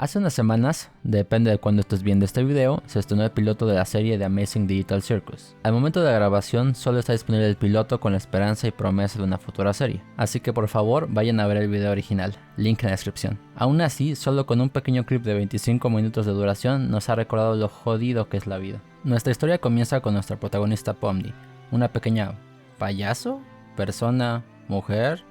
Hace unas semanas, depende de cuando estés viendo este video, se estrenó el piloto de la serie The Amazing Digital Circus. Al momento de la grabación solo está disponible el piloto con la esperanza y promesa de una futura serie, así que por favor vayan a ver el video original, link en la descripción. Aún así, solo con un pequeño clip de 25 minutos de duración nos ha recordado lo jodido que es la vida. Nuestra historia comienza con nuestra protagonista Pomni, una pequeña payaso, persona, mujer,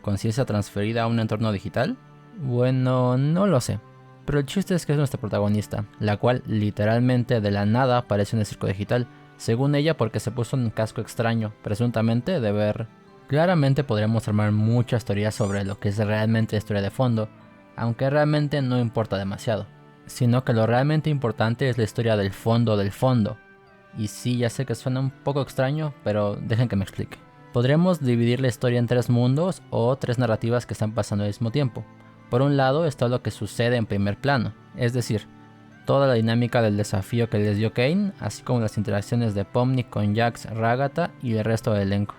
conciencia transferida a un entorno digital. Bueno, no lo sé. Pero el chiste es que es nuestra protagonista, la cual literalmente de la nada aparece en el circo digital, según ella porque se puso un casco extraño, presuntamente de ver. Claramente podríamos armar muchas teorías sobre lo que es realmente la historia de fondo, aunque realmente no importa demasiado, sino que lo realmente importante es la historia del fondo del fondo. Y sí, ya sé que suena un poco extraño, pero dejen que me explique. Podríamos dividir la historia en 3 mundos o 3 narrativas que están pasando al mismo tiempo. Por un lado está lo que sucede en primer plano, es decir, toda la dinámica del desafío que les dio Cain, así como las interacciones de Pomni con Jax, Ragatha y el resto del elenco.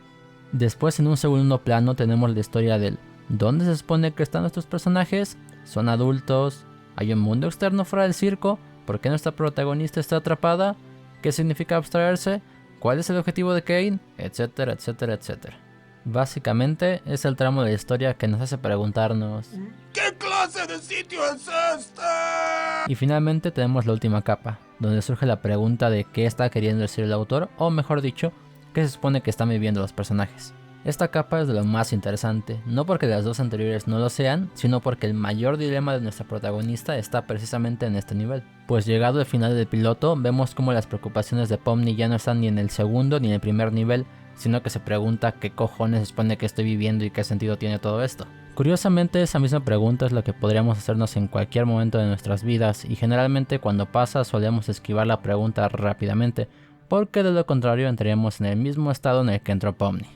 Después en un segundo plano tenemos la historia del ¿dónde se supone que están nuestros personajes? ¿Son adultos? ¿Hay un mundo externo fuera del circo? ¿Por qué nuestra protagonista está atrapada? ¿Qué significa abstraerse? ¿Cuál es el objetivo de Cain? Etcétera, etcétera, etcétera. Básicamente es el tramo de la historia que nos hace preguntarnos ¿qué clase de sitio es este? Y finalmente tenemos la última capa, donde surge la pregunta de qué está queriendo decir el autor, o mejor dicho, qué se supone que están viviendo los personajes. Esta capa es de lo más interesante, no porque las dos anteriores no lo sean, sino porque el mayor dilema de nuestra protagonista está precisamente en este nivel. Pues llegado al final del piloto, vemos como las preocupaciones de Pomni ya no están ni en el segundo ni en el primer nivel, sino que se pregunta qué cojones se supone que estoy viviendo y qué sentido tiene todo esto. Curiosamente, esa misma pregunta es lo que podríamos hacernos en cualquier momento de nuestras vidas, y generalmente cuando pasa solemos esquivar la pregunta rápidamente, porque de lo contrario entraríamos en el mismo estado en el que entró Pomni.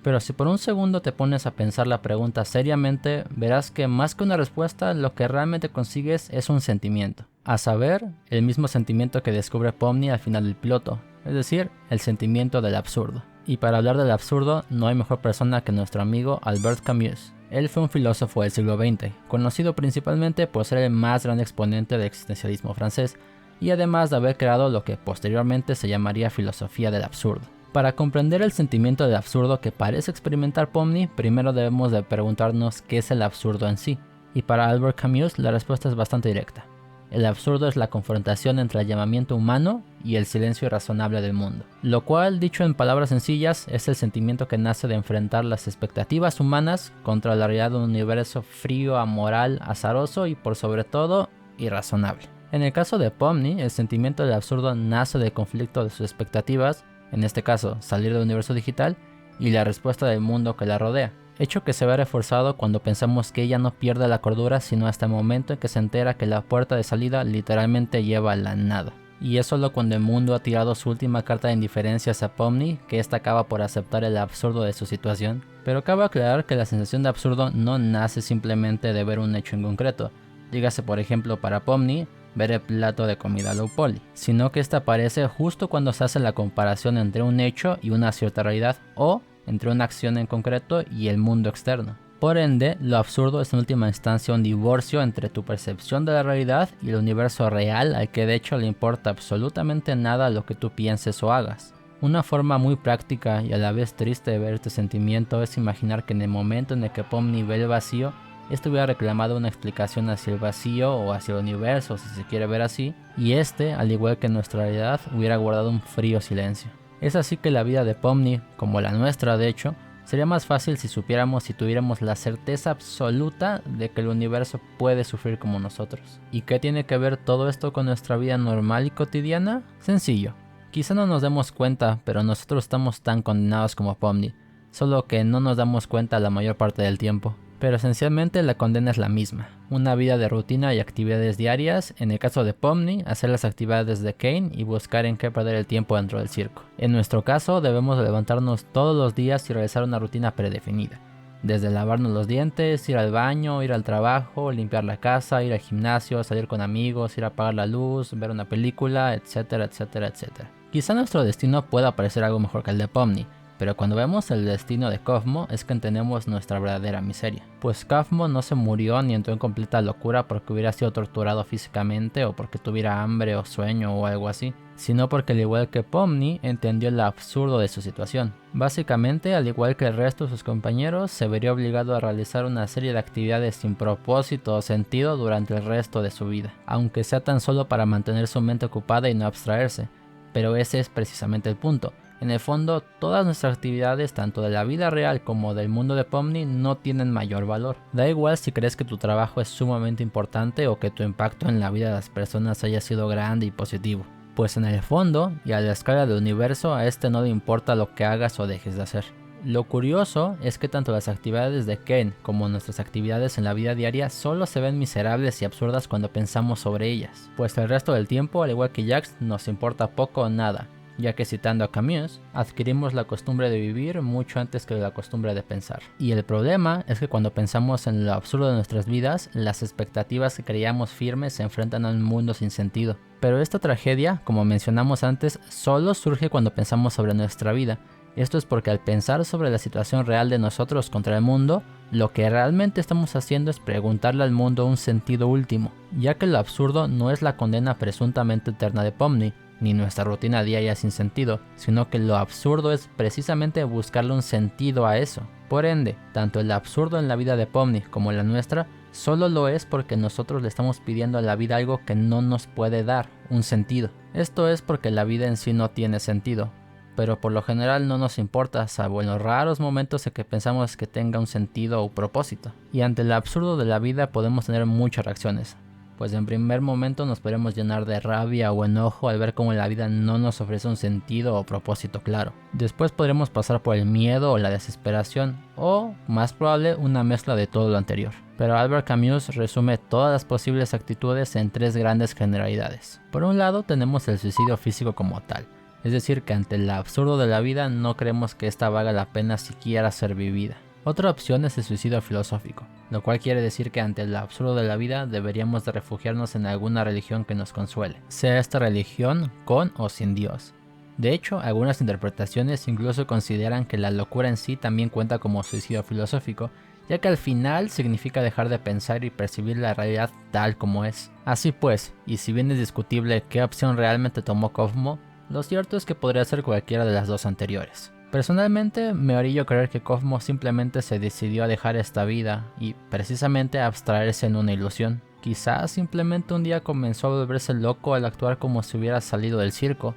Pero si por un segundo te pones a pensar la pregunta seriamente, verás que más que una respuesta, lo que realmente consigues es un sentimiento. A saber, el mismo sentimiento que descubre Pomni al final del piloto, es decir, el sentimiento del absurdo. Y para hablar del absurdo, no hay mejor persona que nuestro amigo Albert Camus. Él fue un filósofo del siglo XX, conocido principalmente por ser el más grande exponente del existencialismo francés, y además de haber creado lo que posteriormente se llamaría filosofía del absurdo. Para comprender el sentimiento del absurdo que parece experimentar Pomni, primero debemos de preguntarnos qué es el absurdo en sí. Y para Albert Camus la respuesta es bastante directa. El absurdo es la confrontación entre el llamamiento humano y el silencio irrazonable del mundo. Lo cual, dicho en palabras sencillas, es el sentimiento que nace de enfrentar las expectativas humanas contra la realidad de un universo frío, amoral, azaroso y por sobre todo, irrazonable. En el caso de Pomni, el sentimiento del absurdo nace del conflicto de sus expectativas, en este caso, salir del universo digital, y la respuesta del mundo que la rodea. Hecho que se ve reforzado cuando pensamos que ella no pierde la cordura sino hasta el momento en que se entera que la puerta de salida literalmente lleva a la nada. Y es solo cuando el mundo ha tirado su última carta de indiferencia hacia Pomni que ésta acaba por aceptar el absurdo de su situación. Pero cabe aclarar que la sensación de absurdo no nace simplemente de ver un hecho en concreto, dígase por ejemplo para Pomni, ver el plato de comida low poly, sino que esta aparece justo cuando se hace la comparación entre un hecho y una cierta realidad, o entre una acción en concreto y el mundo externo. Por ende, lo absurdo es en última instancia un divorcio entre tu percepción de la realidad y el universo real al que de hecho le importa absolutamente nada lo que tú pienses o hagas. Una forma muy práctica y a la vez triste de ver este sentimiento es imaginar que en el momento en el que Pomni ve el vacío, este hubiera reclamado una explicación hacia el vacío o hacia el universo si se quiere ver así, y este, al igual que nuestra realidad, hubiera guardado un frío silencio. Es así que la vida de Pomni, como la nuestra de hecho, sería más fácil si supiéramos y tuviéramos la certeza absoluta de que el universo puede sufrir como nosotros. ¿Y qué tiene que ver todo esto con nuestra vida normal y cotidiana? Sencillo. Quizá no nos demos cuenta, pero nosotros estamos tan condenados como Pomni, solo que no nos damos cuenta la mayor parte del tiempo. Pero esencialmente la condena es la misma, una vida de rutina y actividades diarias, en el caso de Pomni, hacer las actividades de Cain y buscar en qué perder el tiempo dentro del circo. En nuestro caso debemos levantarnos todos los días y realizar una rutina predefinida, desde lavarnos los dientes, ir al baño, ir al trabajo, limpiar la casa, ir al gimnasio, salir con amigos, ir a apagar la luz, ver una película, etcétera, etcétera, etcétera. Quizá nuestro destino pueda parecer algo mejor que el de Pomni, Pero cuando vemos el destino de Kofmo es que entendemos nuestra verdadera miseria. Pues Kofmo no se murió ni entró en completa locura porque hubiera sido torturado físicamente o porque tuviera hambre o sueño o algo así, sino porque al igual que Pomni entendió lo absurdo de su situación. Básicamente, al igual que el resto de sus compañeros, se vería obligado a realizar una serie de actividades sin propósito o sentido durante el resto de su vida, aunque sea tan solo para mantener su mente ocupada y no abstraerse. Pero ese es precisamente el punto. En el fondo, todas nuestras actividades, tanto de la vida real como del mundo de Pomni, no tienen mayor valor. Da igual si crees que tu trabajo es sumamente importante o que tu impacto en la vida de las personas haya sido grande y positivo. Pues en el fondo, y a la escala del universo, a este no le importa lo que hagas o dejes de hacer. Lo curioso es que tanto las actividades de Ken como nuestras actividades en la vida diaria solo se ven miserables y absurdas cuando pensamos sobre ellas. Pues el resto del tiempo, al igual que Jax, nos importa poco o nada. Ya que citando a Camus, adquirimos la costumbre de vivir mucho antes que la costumbre de pensar. Y el problema es que cuando pensamos en lo absurdo de nuestras vidas, las expectativas que creíamos firmes se enfrentan a un mundo sin sentido. Pero esta tragedia, como mencionamos antes, solo surge cuando pensamos sobre nuestra vida. Esto es porque al pensar sobre la situación real de nosotros contra el mundo, lo que realmente estamos haciendo es preguntarle al mundo un sentido último, ya que lo absurdo no es la condena presuntamente eterna de Pomni, ni nuestra rutina diaria sin sentido, sino que lo absurdo es precisamente buscarle un sentido a eso. Por ende, tanto el absurdo en la vida de Pomni como la nuestra, solo lo es porque nosotros le estamos pidiendo a la vida algo que no nos puede dar, un sentido. Esto es porque la vida en sí no tiene sentido, pero por lo general no nos importa, salvo en los raros momentos en que pensamos que tenga un sentido o propósito. Y ante el absurdo de la vida podemos tener muchas reacciones. Pues en primer momento nos podemos llenar de rabia o enojo al ver cómo la vida no nos ofrece un sentido o propósito claro. Después podremos pasar por el miedo o la desesperación, o, más probable, una mezcla de todo lo anterior. Pero Albert Camus resume todas las posibles actitudes en tres grandes generalidades. Por un lado tenemos el suicidio físico como tal, es decir que ante el absurdo de la vida no creemos que esta valga la pena siquiera ser vivida. Otra opción es el suicidio filosófico, lo cual quiere decir que ante el absurdo de la vida deberíamos de refugiarnos en alguna religión que nos consuele, sea esta religión con o sin Dios. De hecho, algunas interpretaciones incluso consideran que la locura en sí también cuenta como suicidio filosófico, ya que al final significa dejar de pensar y percibir la realidad tal como es. Así pues, y si bien es discutible qué opción realmente tomó Kofmo, lo cierto es que podría ser cualquiera de las dos anteriores. Personalmente me haría creer que Kofmo simplemente se decidió a dejar esta vida y precisamente a abstraerse en una ilusión. Quizás simplemente un día comenzó a volverse loco al actuar como si hubiera salido del circo,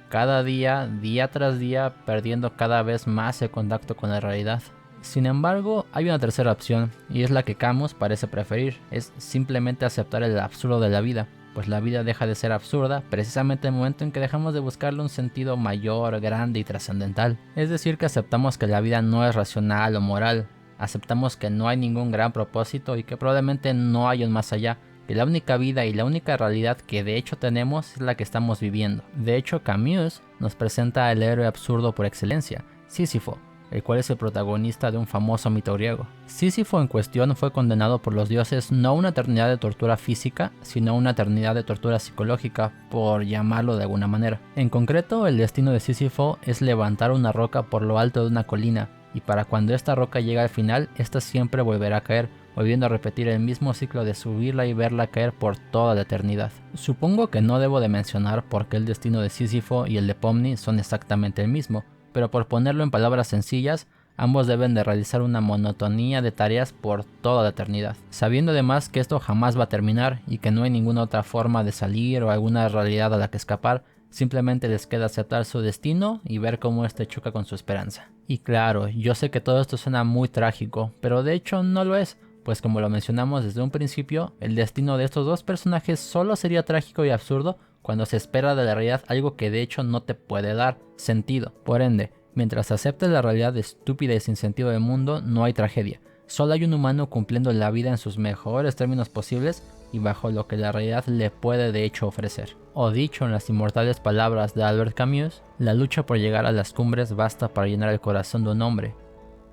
cada día, día tras día, perdiendo cada vez más el contacto con la realidad. Sin embargo, hay una tercera opción, y es la que Camus parece preferir, es simplemente aceptar el absurdo de la vida. Pues la vida deja de ser absurda precisamente en el momento en que dejamos de buscarle un sentido mayor, grande y trascendental. Es decir, que aceptamos que la vida no es racional o moral, aceptamos que no hay ningún gran propósito y que probablemente no hay un más allá, que la única vida y la única realidad que de hecho tenemos es la que estamos viviendo. De hecho, Camus nos presenta al héroe absurdo por excelencia, Sísifo, el cual es el protagonista de un famoso mito griego. Sísifo en cuestión fue condenado por los dioses no a una eternidad de tortura física, sino a una eternidad de tortura psicológica, por llamarlo de alguna manera. En concreto, el destino de Sísifo es levantar una roca por lo alto de una colina, y para cuando esta roca llega al final, esta siempre volverá a caer, volviendo a repetir el mismo ciclo de subirla y verla caer por toda la eternidad. Supongo que no debo de mencionar por qué el destino de Sísifo y el de Pomni son exactamente el mismo, pero por ponerlo en palabras sencillas, ambos deben de realizar una monotonía de tareas por toda la eternidad, sabiendo además que esto jamás va a terminar y que no hay ninguna otra forma de salir o alguna realidad a la que escapar, simplemente les queda aceptar su destino y ver cómo este choca con su esperanza. Y claro, yo sé que todo esto suena muy trágico, pero de hecho no lo es, pues como lo mencionamos desde un principio, el destino de estos dos personajes solo sería trágico y absurdo cuando se espera de la realidad algo que de hecho no te puede dar sentido. Por ende, mientras aceptes la realidad estúpida y sin sentido del mundo, no hay tragedia. Solo hay un humano cumpliendo la vida en sus mejores términos posibles y bajo lo que la realidad le puede de hecho ofrecer. O dicho en las inmortales palabras de Albert Camus, la lucha por llegar a las cumbres basta para llenar el corazón de un hombre.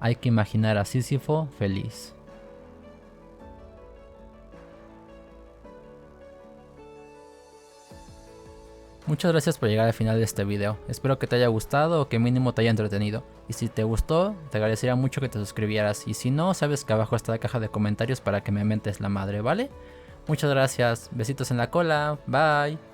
Hay que imaginar a Sísifo feliz. Muchas gracias por llegar al final de este video, espero que te haya gustado o que mínimo te haya entretenido. Y si te gustó, te agradecería mucho que te suscribieras, y si no, sabes que abajo está la caja de comentarios para que me mentes la madre, ¿vale? Muchas gracias, besitos en la cola, bye.